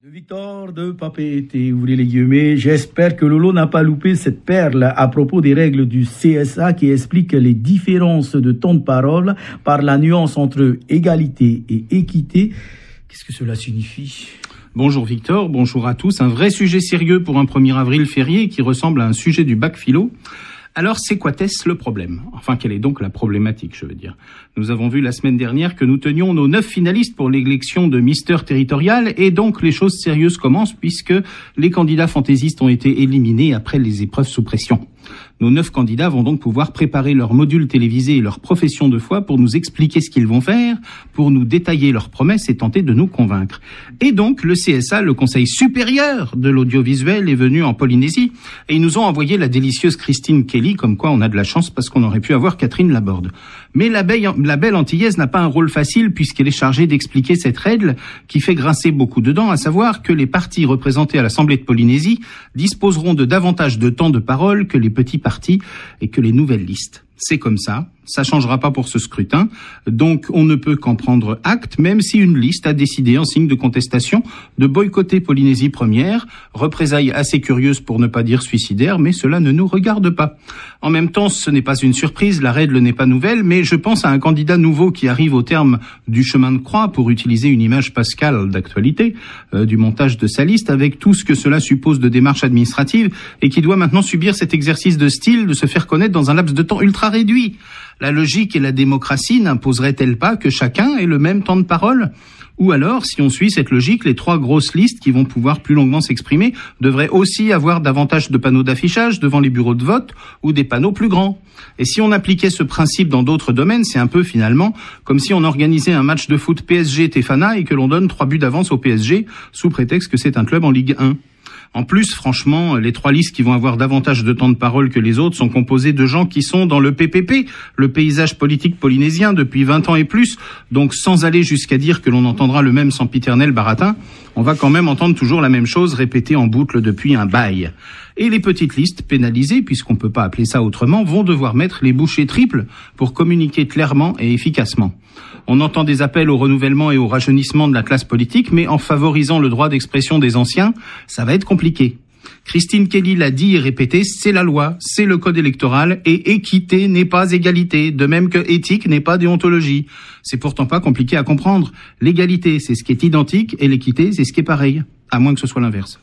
De Victor de Papeete, ouvrez les guillemets. J'espère que Lolo n'a pas loupé cette perle à propos des règles du CSA qui expliquent les différences de temps de parole par la nuance entre égalité et équité. Qu'est-ce que cela signifie ? Bonjour Victor, bonjour à tous. Un vrai sujet sérieux pour un 1er avril férié qui ressemble à un sujet du bac philo. Alors, c'est quoi-est le problème ? Enfin, quelle est donc la problématique, je veux dire ? Nous avons vu la semaine dernière que nous tenions nos 9 finalistes pour l'élection de Mister Territorial, et donc les choses sérieuses commencent puisque les candidats fantaisistes ont été éliminés après les épreuves sous pression. Nos 9 candidats vont donc pouvoir préparer leur module télévisé et leur profession de foi pour nous expliquer ce qu'ils vont faire, pour nous détailler leurs promesses et tenter de nous convaincre. Et donc, le CSA, le Conseil supérieur de l'audiovisuel, est venu en Polynésie et ils nous ont envoyé la délicieuse Christine Kelly, comme quoi on a de la chance parce qu'on aurait pu avoir Catherine Laborde. Mais la belle antillaise n'a pas un rôle facile puisqu'elle est chargée d'expliquer cette règle qui fait grincer beaucoup de dents, à savoir que les partis représentés à l'Assemblée de Polynésie disposeront de davantage de temps de parole que les petits partis et que les nouvelles listes. C'est comme ça changera pas pour ce scrutin, donc on ne peut qu'en prendre acte, même si une liste a décidé en signe de contestation de boycotter Polynésie Première, représailles assez curieuses pour ne pas dire suicidaires, mais cela ne nous regarde pas. En même temps, ce n'est pas une surprise, la règle n'est pas nouvelle, mais je pense à un candidat nouveau qui arrive au terme du chemin de croix, pour utiliser une image pascale d'actualité, du montage de sa liste, avec tout ce que cela suppose de démarches administratives, et qui doit maintenant subir cet exercice de style de se faire connaître dans un laps de temps ultra réduit. La logique et la démocratie n'imposeraient-elles pas que chacun ait le même temps de parole ? Ou alors, si on suit cette logique, les 3 grosses listes qui vont pouvoir plus longuement s'exprimer devraient aussi avoir davantage de panneaux d'affichage devant les bureaux de vote ou des panneaux plus grands. Et si on appliquait ce principe dans d'autres domaines, c'est un peu finalement comme si on organisait un match de foot PSG-Tefana et que l'on donne 3 buts d'avance au PSG sous prétexte que c'est un club en Ligue 1. En plus, franchement, les 3 listes qui vont avoir davantage de temps de parole que les autres sont composées de gens qui sont dans le PPP, le paysage politique polynésien, depuis 20 ans et plus. Donc, sans aller jusqu'à dire que l'on entendra le même sempiternel baratin, on va quand même entendre toujours la même chose répétée en boucle depuis un bail. Et les petites listes pénalisées, puisqu'on peut pas appeler ça autrement, vont devoir mettre les bouchées triples pour communiquer clairement et efficacement. On entend des appels au renouvellement et au rajeunissement de la classe politique, mais en favorisant le droit d'expression des anciens, ça va être compliqué. Christine Kelly l'a dit et répété, c'est la loi, c'est le code électoral, et équité n'est pas égalité, de même que éthique n'est pas déontologie. C'est pourtant pas compliqué à comprendre. L'égalité, c'est ce qui est identique, et l'équité, c'est ce qui est pareil, à moins que ce soit l'inverse.